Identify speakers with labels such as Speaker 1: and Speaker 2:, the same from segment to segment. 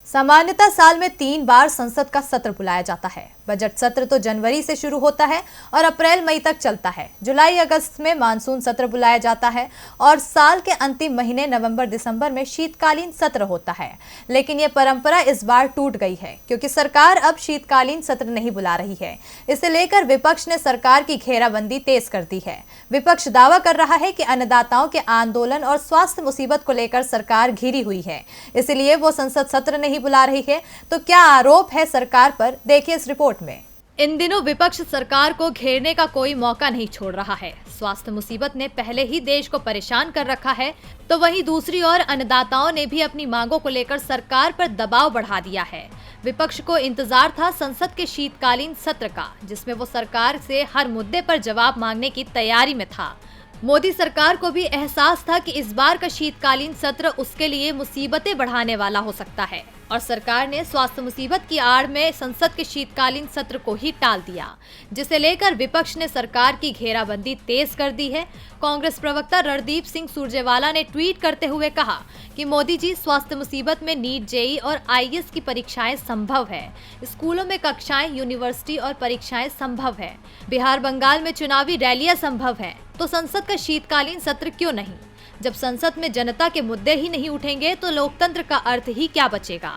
Speaker 1: सामान्यतः साल में 3 बार संसद का सत्र बुलाया जाता है। बजट सत्र तो जनवरी से शुरू होता है और अप्रैल मई तक चलता है। जुलाई अगस्त में मानसून सत्र बुलाया जाता है और साल के अंतिम महीने नवंबर दिसंबर में शीतकालीन सत्र होता है। लेकिन यह परंपरा इस बार टूट गई है क्योंकि सरकार अब शीतकालीन सत्र नहीं बुला रही है। इसे लेकर विपक्ष ने सरकार की घेराबंदी तेज कर दी है। विपक्ष दावा कर रहा है कि अन्नदाताओं के आंदोलन और स्वास्थ्य मुसीबत को लेकर सरकार घिरी हुई है, इसलिए वो संसद सत्र नहीं बुला रही है। तो क्या आरोप है सरकार पर, देखिए इस रिपोर्ट में। इन दिनों विपक्ष सरकार को घेरने का कोई मौका नहीं छोड़ रहा है। स्वास्थ्य मुसीबत ने पहले ही देश को परेशान कर रखा है, तो वहीं दूसरी ओर अन्नदाताओं ने भी अपनी मांगों को लेकर सरकार पर दबाव बढ़ा दिया है। विपक्ष को इंतजार था संसद के शीतकालीन सत्र का, जिसमें वो सरकार से हर मुद्दे पर जवाब मांगने की तैयारी में था। मोदी सरकार को भी एहसास था कि इस बार का शीतकालीन सत्र उसके लिए मुसीबतें बढ़ाने वाला हो सकता है और सरकार ने स्वास्थ्य मुसीबत की आड़ में संसद के शीतकालीन सत्र को ही टाल दिया, जिसे लेकर विपक्ष ने सरकार की घेराबंदी तेज कर दी है। कांग्रेस प्रवक्ता रणदीप सिंह सुरजेवाला ने ट्वीट करते हुए कहा कि मोदी जी, स्वास्थ्य मुसीबत में नीट, जेई और आईएएस की परीक्षाएं संभव है। स्कूलों में कक्षाएं, यूनिवर्सिटी और परीक्षाएं संभव है। बिहार बंगाल में चुनावी रैलियां संभव है, तो संसद का शीतकालीन सत्र क्यों नहीं? जब संसद में जनता के मुद्दे ही नहीं उठेंगे तो लोकतंत्र का अर्थ ही क्या बचेगा?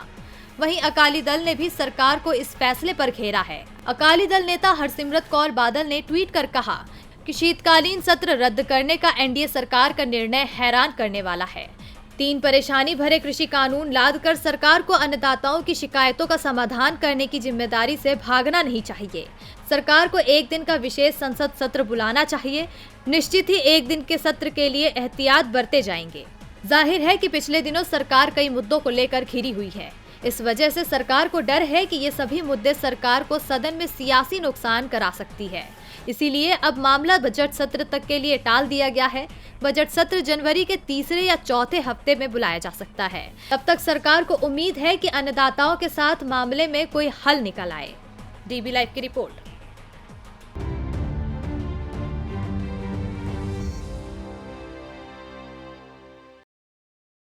Speaker 1: वहीं अकाली दल ने भी सरकार को इस फैसले पर घेरा है। अकाली दल नेता हरसिमरत कौर बादल ने ट्वीट कर कहा कि शीतकालीन सत्र रद्द करने का एनडीए सरकार का निर्णय हैरान करने वाला है। 3 परेशानी भरे कृषि कानून लादकर सरकार को अन्नदाताओं की शिकायतों का समाधान करने की जिम्मेदारी से भागना नहीं चाहिए। सरकार को एक दिन का विशेष संसद सत्र बुलाना चाहिए। निश्चित ही एक दिन के सत्र के लिए एहतियात बरते जाएंगे। जाहिर है कि पिछले दिनों सरकार कई मुद्दों को लेकर घिरी हुई है। इस वजह से सरकार को डर है कि ये सभी मुद्दे सरकार को सदन में सियासी नुकसान करा सकती है। इसीलिए अब मामला बजट सत्र तक के लिए टाल दिया गया है। बजट सत्र जनवरी के तीसरे या चौथे हफ्ते में बुलाया जा सकता है। तब तक सरकार को उम्मीद है कि अन्नदाताओं के साथ मामले में कोई हल निकल आए। डीबी लाइव की रिपोर्ट।